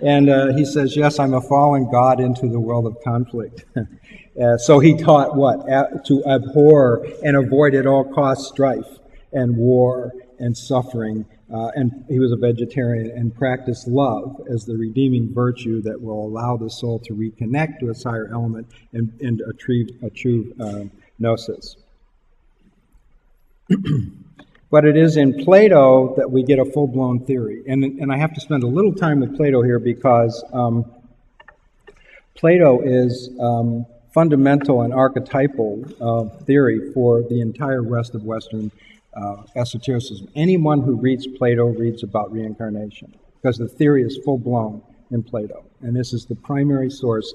And he says, yes, I'm a fallen god into the world of conflict. So he taught what? To abhor and avoid at all costs strife and war and suffering. And he was a vegetarian and practiced love as the redeeming virtue that will allow the soul to reconnect to its higher element and achieve gnosis. But it is in Plato that we get a full-blown theory. And I have to spend a little time with Plato here because Plato is fundamental and archetypal theory for the entire rest of Western esotericism. Anyone who reads Plato reads about reincarnation because the theory is full-blown in Plato. And this is the primary source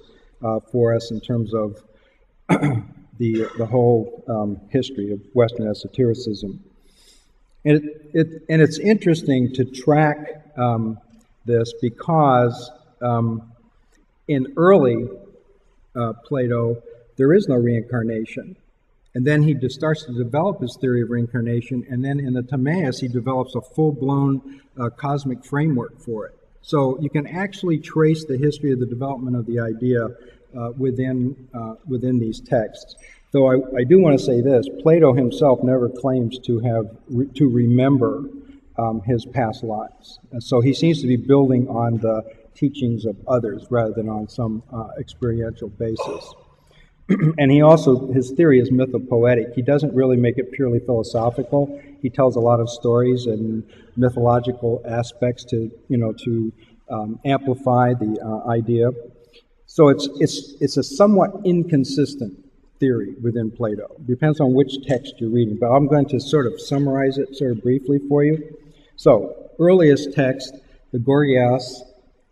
for us in terms of the whole history of Western esotericism. And it's interesting to track this because in early Plato, there is no reincarnation. And then he just starts to develop his theory of reincarnation, and then in the Timaeus, he develops a full-blown cosmic framework for it. So you can actually trace the history of the development of the idea within these texts. Though I do want to say this, Plato himself never claims to remember his past lives. And so he seems to be building on the teachings of others rather than on some experiential basis. And his theory is mythopoetic. He doesn't really make it purely philosophical. He tells a lot of stories and mythological aspects to amplify the idea. So it's a somewhat inconsistent theory within Plato. It depends on which text you're reading, but I'm going to sort of summarize it sort of briefly for you. So, earliest text, the Gorgias.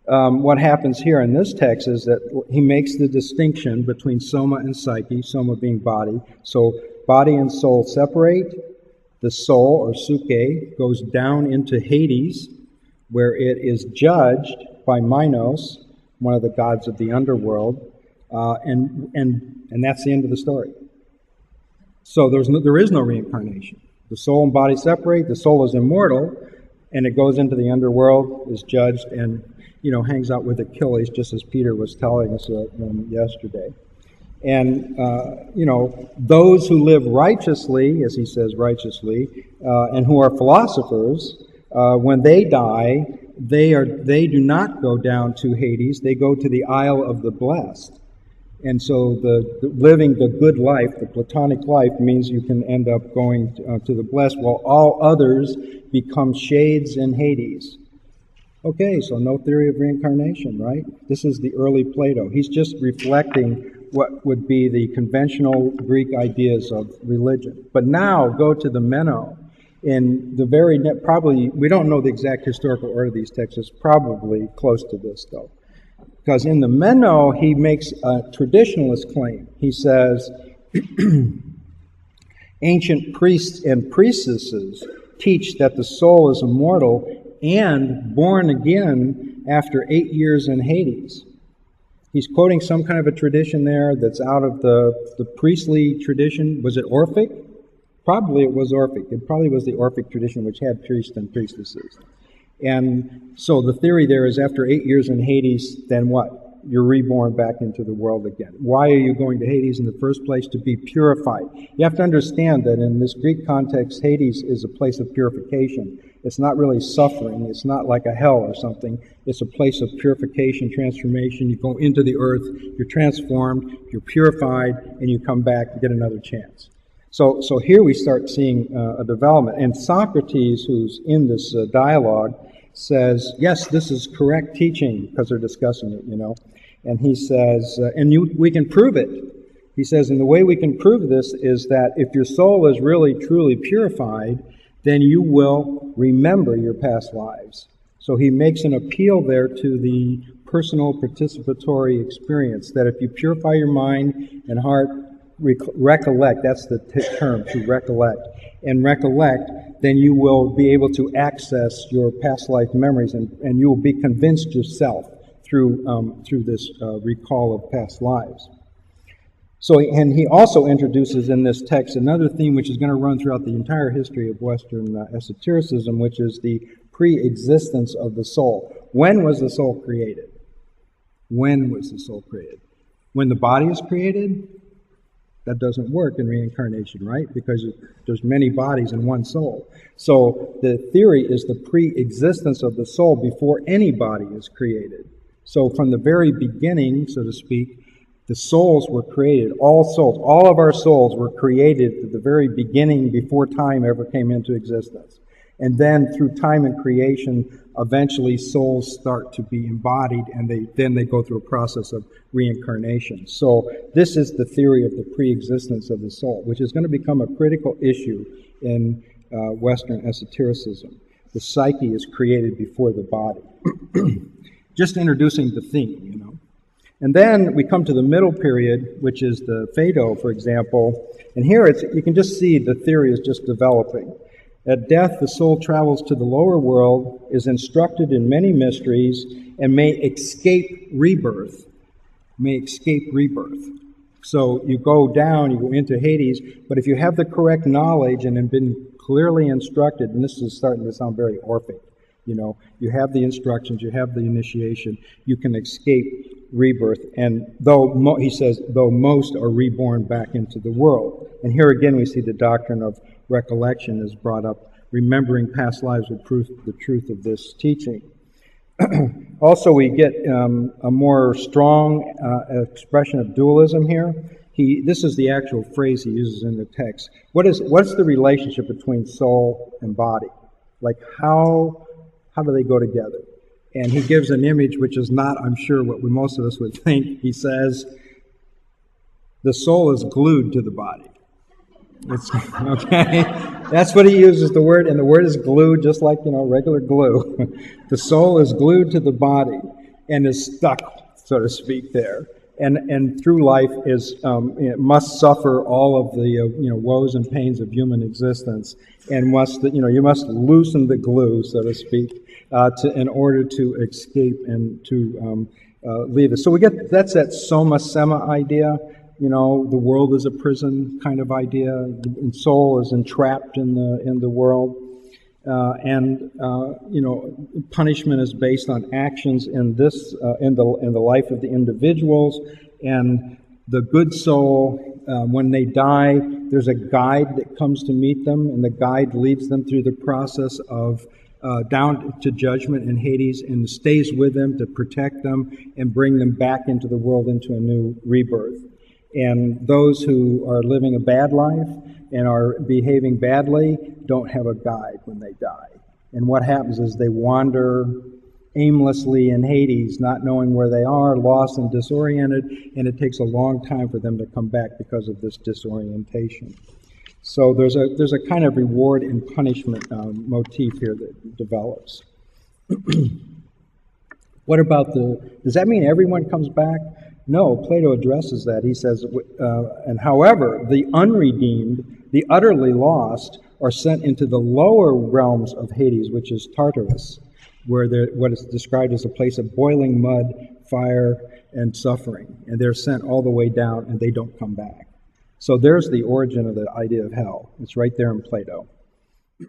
What happens here in this text is that he makes the distinction between soma and psyche, soma being body. So body and soul separate. The soul, or suke, goes down into Hades, where it is judged by Minos, one of the gods of the underworld, and that's the end of the story. So there is no reincarnation. The soul and body separate. The soul is immortal, and it goes into the underworld, is judged, and hangs out with Achilles, just as Peter was telling us yesterday. And, those who live righteously, as he says, righteously, and who are philosophers, when they die, they do not go down to Hades, they go to the Isle of the Blessed. And so living the good life, the Platonic life, means you can end up going to the blessed, while all others become shades in Hades. Okay, so no theory of reincarnation, right? This is the early Plato. He's just reflecting what would be the conventional Greek ideas of religion. But now go to the Meno. In the probably, we don't know the exact historical order of these texts. It's probably close to this, though. Because in the Meno, he makes a traditionalist claim. He says, ancient priests and priestesses teach that the soul is immortal and born again after 8 years in Hades. He's quoting some kind of a tradition there that's out of the priestly tradition. Was it Orphic? Probably it was Orphic. It probably was the Orphic tradition, which had priests and priestesses. And so the theory there is after 8 years in Hades, then what? You're reborn back into the world again. Why are you going to Hades in the first place? To be purified. You have to understand that in this Greek context, Hades is a place of purification. It's not really suffering. It's not like a hell or something. It's a place of purification, transformation. You go into the earth, you're transformed, you're purified, and you come back and get another chance. So here we start seeing a development. And Socrates, who's in this dialogue, says, yes, this is correct teaching, because they're discussing it, And he says, we can prove it. He says, and the way we can prove this is that if your soul is really, truly purified, then you will remember your past lives. So he makes an appeal there to the personal participatory experience, that if you purify your mind and heart, recollect, that's the term, to recollect, and recollect, then you will be able to access your past life memories, and you will be convinced yourself through this recall of past lives. So, and he also introduces in this text another theme which is going to run throughout the entire history of Western esotericism, which is the pre-existence of the soul. When was the soul created? When was the soul created? When the body is created? That doesn't work in reincarnation, right? Because there's many bodies in one soul. So the theory is the pre-existence of the soul before any body is created. So from the very beginning, so to speak, the souls were created. All souls, all of our souls were created at the very beginning before time ever came into existence. And then through time and creation, eventually souls start to be embodied, and then they go through a process of reincarnation. So this is the theory of the pre-existence of the soul, which is going to become a critical issue in Western Esotericism. The psyche is created before the body. Just introducing the theme, you know. And then we come to the middle period, which is the Phaedo, for example. And here you can just see the theory is just developing. At death, the soul travels to the lower world, is instructed in many mysteries, and may escape rebirth. May escape rebirth. So you go down, you go into Hades, but if you have the correct knowledge and have been clearly instructed, and this is starting to sound very Orphic, you know, you have the instructions, you have the initiation, you can escape rebirth. And he says, though most are reborn back into the world. And here again we see the doctrine of recollection is brought up. Remembering past lives will prove the truth of this teaching. Also, we get a more strong expression of dualism here. This is the actual phrase he uses in the text. What's the relationship between soul and body? Like how do they go together? And he gives an image which is not, I'm sure, what most of us would think. He says, the soul is glued to the body. Okay, that's what he uses, the word, and the word is glued, just like, you know, regular glue. The soul is glued to the body and is stuck, so to speak, there. And through life it must suffer all of the woes and pains of human existence, and you must loosen the glue, so to speak, in order to escape and to leave it. So we get that's that soma sema idea. You know, the world is a prison kind of idea, and soul is entrapped in the world, and punishment is based on actions in the life of the individuals, and the good soul, when they die, there's a guide that comes to meet them, and the guide leads them through the process of down to judgment in Hades, and stays with them to protect them and bring them back into the world, into a new rebirth. And those who are living a bad life and are behaving badly don't have a guide when they die. And what happens is they wander aimlessly in Hades, not knowing where they are, lost and disoriented, and it takes a long time for them to come back because of this disorientation. So there's a kind of reward and punishment motif here that develops. What about does that mean everyone comes back? No, Plato addresses that. He says, and however, the unredeemed, the utterly lost, are sent into the lower realms of Hades, which is Tartarus, where what is described as a place of boiling mud, fire, and suffering. And they're sent all the way down, and they don't come back. So there's the origin of the idea of hell. It's right there in Plato.